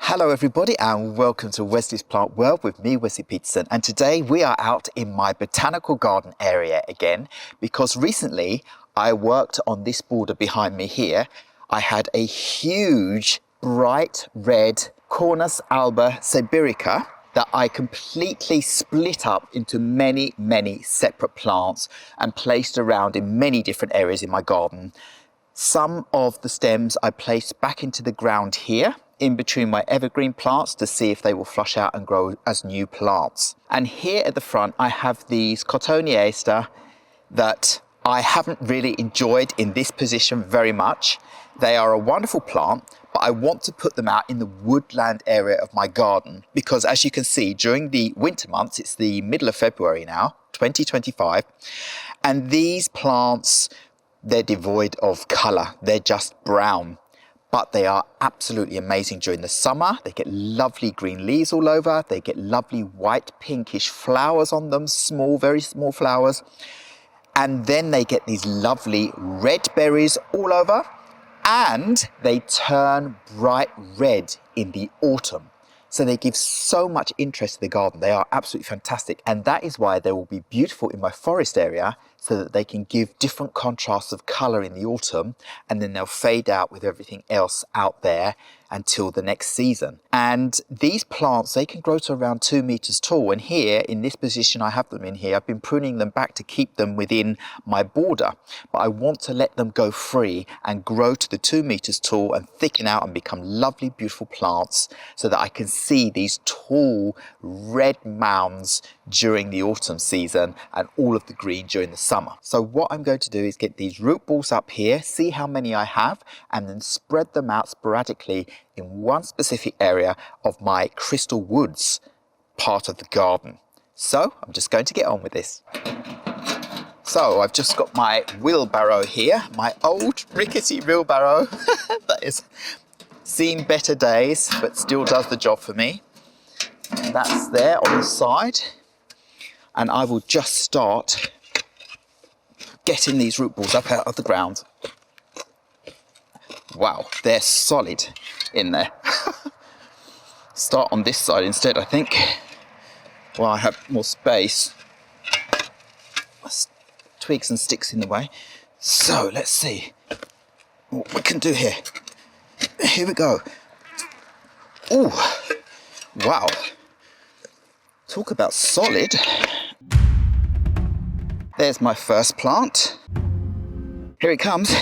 Hello everybody and welcome to Wesley's Plant World with me, Wesley Peterson, and today we are out in my botanical garden area again because recently I worked on this border behind me here. I had a huge bright red Cornus Alba Siberica that I completely split up into many separate plants and placed around in many different areas in my garden. Some of the stems I placed back into the ground here in between my evergreen plants to see if they will flush out and grow as new plants. And here at the front I have these Cotoneaster that I haven't really enjoyed in this position very much. They are a wonderful plant, but I want to put them out in the woodland area of my garden because, as you can see, during the winter months, it's the middle of February now, 2025, and these plants, they're devoid of colour. They're just brown. But they are absolutely amazing during the summer. They get lovely green leaves all over. They get lovely white pinkish flowers on them, small, very small flowers. And then they get these lovely red berries all over. And they turn bright red in the autumn. So they give so much interest to the garden. They are absolutely fantastic. And that is why they will be beautiful in my forest area, so that they can give different contrasts of colour in the autumn, and then they'll fade out with everything else out there until the next season. And these plants, they can grow to around 2 meters tall. And here, in this position I have them in here, I've been pruning them back to keep them within my border. But I want to let them go free and grow to the 2 meters tall and thicken out and become lovely, beautiful plants, so that I can see these tall red mounds during the autumn season and all of the green during the summer. So what I'm going to do is get these root balls up here, see how many I have, and then spread them out sporadically in one specific area of my crystal woods part of the garden. So I'm just going to get on with this. So I've just got my wheelbarrow here, my old rickety wheelbarrow that has seen better days but still does the job for me. And that's there on the side, and I will just start getting these root balls up out of the ground. Wow, they're solid in there. Start on this side instead, I think. Well, I have more space. Twigs and sticks in the way. So let's see what we can do here. Here we go. Oh, wow. Talk about solid. There's my first plant. Here it comes.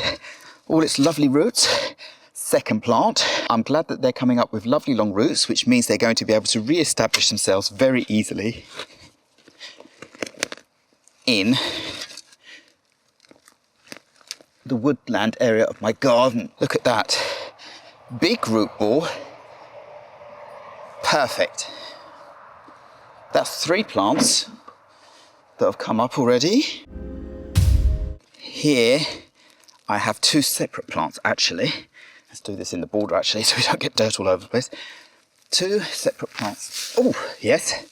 All its lovely roots. Second plant. I'm glad that they're coming up with lovely long roots, which means they're going to be able to re-establish themselves very easily in the woodland area of my garden. Look at that. Big root ball. Perfect. That's 3 plants that have come up already. Here I have 2 separate plants actually. Let's do this in the border actually so we don't get dirt all over the place. 2 separate plants. Oh, yes.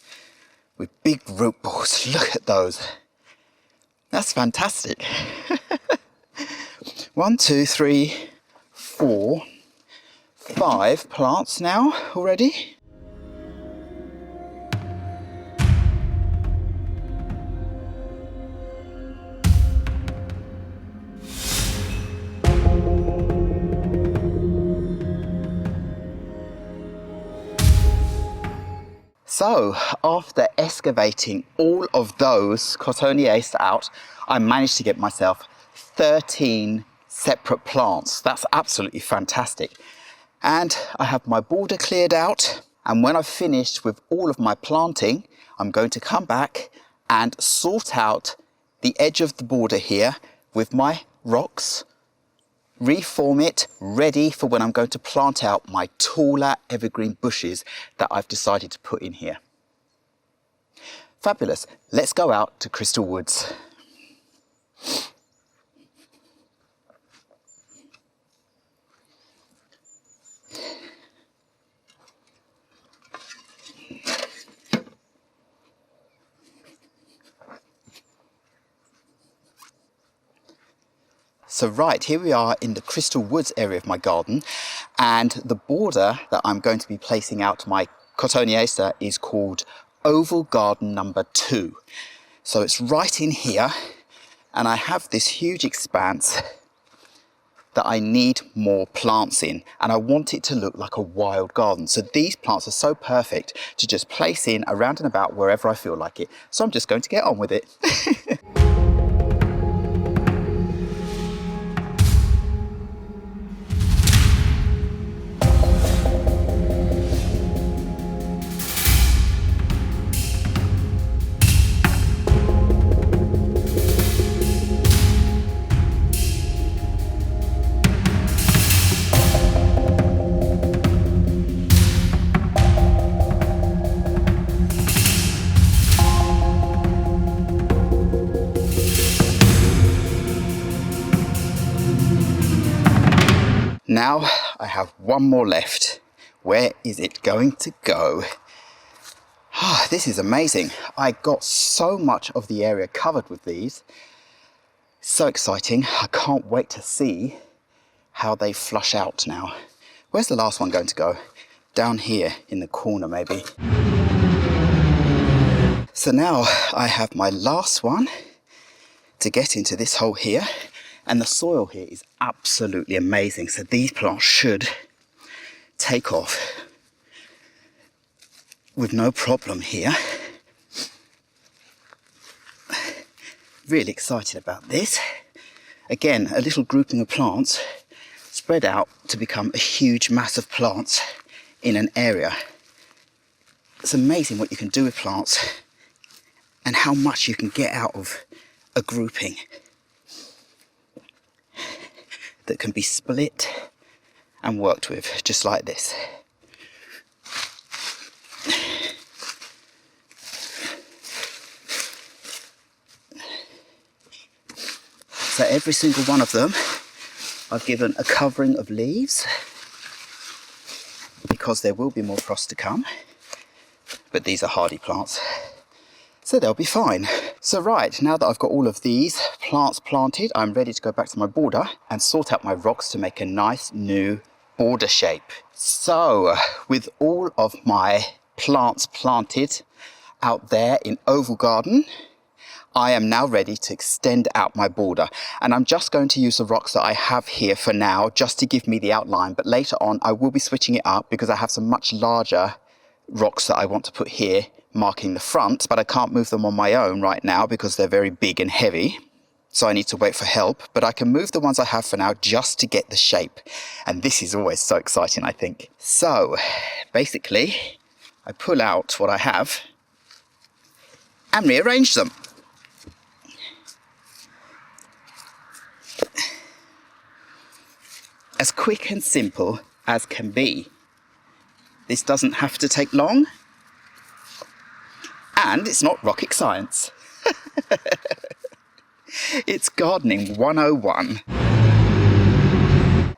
With big root balls. Look at those. That's fantastic. 1, 2, 3, 4, 5 plants now already. So after excavating all of those Cotoneaster out, I managed to get myself 13 separate plants. That's absolutely fantastic. And I have my border cleared out. And when I've finished with all of my planting, I'm going to come back and sort out the edge of the border here with my rocks, reform it, ready for when I'm going to plant out my taller evergreen bushes that I've decided to put in here. Fabulous. Let's go out to Crystal Woods. So right, here we are in the Crystal Woods area of my garden, And the border that I'm going to be placing out my Cotoneaster is called Oval Garden number 2. So it's right in here, and I have this huge expanse that I need more plants in, and I want it to look like a wild garden. So these plants are so perfect to just place in around and about wherever I feel like it. So I'm just going to get on with it. Now I have one more left. Where is it going to go? This is amazing. I got so much of the area covered with these. So exciting. I can't wait to see how they flush out now. Where's the last one going to go? Down here in the corner maybe. So now I have my last one to get into this hole here. And the soil here is absolutely amazing. So these plants should take off with no problem here. Really excited about this. Again, a little grouping of plants spread out to become a huge mass of plants in an area. It's amazing what you can do with plants and how much you can get out of a grouping that can be split and worked with, just like this. So every single one of them, I've given a covering of leaves because there will be more frost to come, but these are hardy plants, so they'll be fine. So right, now that I've got all of these plants planted, I'm ready to go back to my border and sort out my rocks to make a nice new border shape. So with all of my plants planted out there in Oval Garden, I am now ready to extend out my border, and I'm just going to use the rocks that I have here for now just to give me the outline, but later on I will be switching it up because I have some much larger rocks that I want to put here marking the front, but I can't move them on my own right now because they're very big and heavy, so I need to wait for help. But I can move the ones I have for now just to get the shape, and this is always so exciting, I think. So basically I pull out what I have and rearrange them. As quick and simple as can be. This doesn't have to take long, and it's not rocket science. It's gardening 101.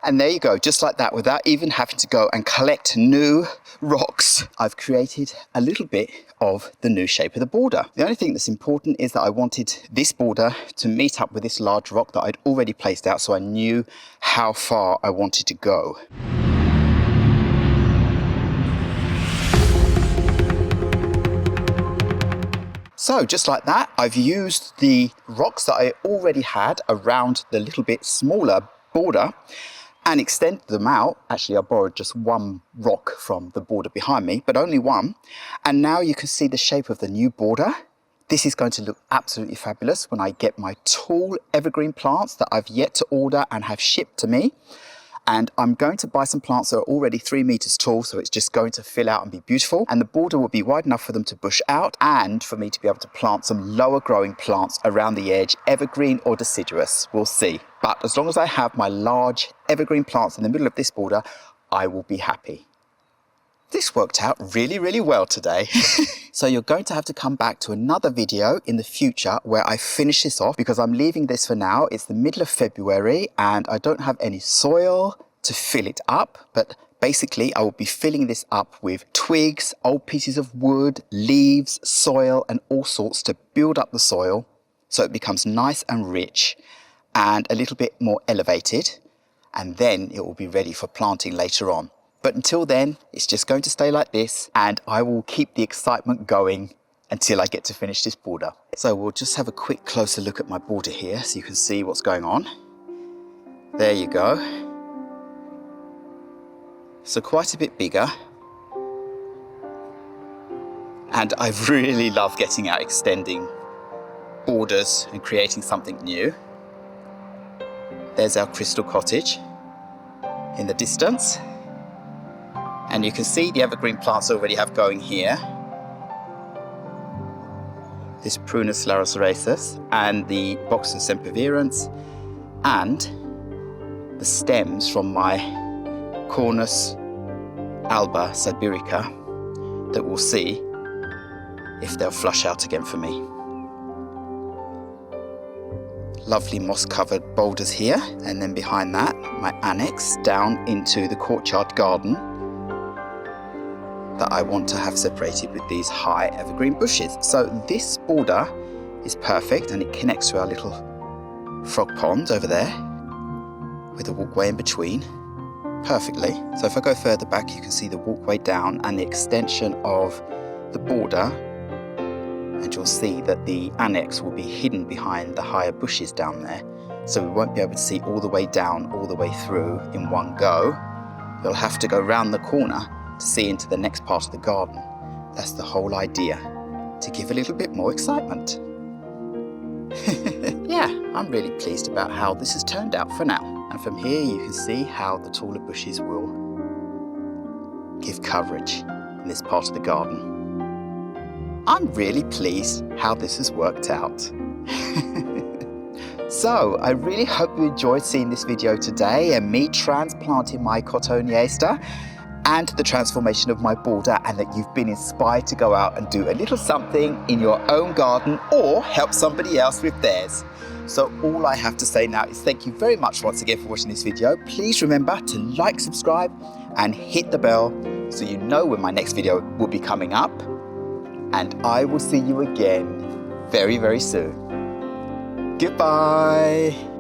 And there you go, just like that, without even having to go and collect new rocks. I've created a little bit of the new shape of the border. The only thing that's important is that I wanted this border to meet up with this large rock that I'd already placed out, so I knew how far I wanted to go. So just like that, I've used the rocks that I already had around the little bit smaller border and extended them out. Actually, I borrowed just one rock from the border behind me, but only one. And now you can see the shape of the new border. This is going to look absolutely fabulous when I get my tall evergreen plants that I've yet to order and have shipped to me. And I'm going to buy some plants that are already 3 meters tall, so it's just going to fill out and be beautiful. And the border will be wide enough for them to bush out and for me to be able to plant some lower growing plants around the edge, evergreen or deciduous, we'll see. But as long as I have my large evergreen plants in the middle of this border, I will be happy. This worked out really, really well today. So you're going to have to come back to another video in the future where I finish this off, because I'm leaving this for now. It's the middle of February and I don't have any soil to fill it up, but basically I will be filling this up with twigs, old pieces of wood, leaves, soil and all sorts to build up the soil so it becomes nice and rich and a little bit more elevated. and then it will be ready for planting later on. But until then, it's just going to stay like this, and I will keep the excitement going until I get to finish this border. So we'll just have a quick closer look at my border here so you can see what's going on. There you go. So quite a bit bigger. And I really love getting out, extending borders and creating something new. There's our crystal cottage in the distance. And you can see the evergreen plants I already have going here. This Prunus laceraceus and the Boxus sempervirens and the stems from my Cornus, Alba, Siberica that we'll see if they'll flush out again for me. Lovely moss-covered boulders here, and then behind that, my annex down into the courtyard garden that I want to have separated with these high evergreen bushes. So this border is perfect, and it connects to our little frog pond over there with a walkway in between perfectly. So if I go further back, you can see the walkway down and the extension of the border, and you'll see that the annex will be hidden behind the higher bushes down there, so we won't be able to see all the way down, all the way through in one go. You'll have to go round the corner to see into the next part of the garden. That's the whole idea, to give a little bit more excitement. Yeah, I'm really pleased about how this has turned out for now. And from here you can see how the taller bushes will give coverage in this part of the garden. I'm really pleased how this has worked out. So I really hope you enjoyed seeing this video today and me transplanting my Cotoneaster and the transformation of my border, and that you've been inspired to go out and do a little something in your own garden or help somebody else with theirs. So all I have to say now is thank you very much once again for watching this video. Please remember to like, subscribe and hit the bell so you know when my next video will be coming up. And I will see you again very, very soon. Goodbye.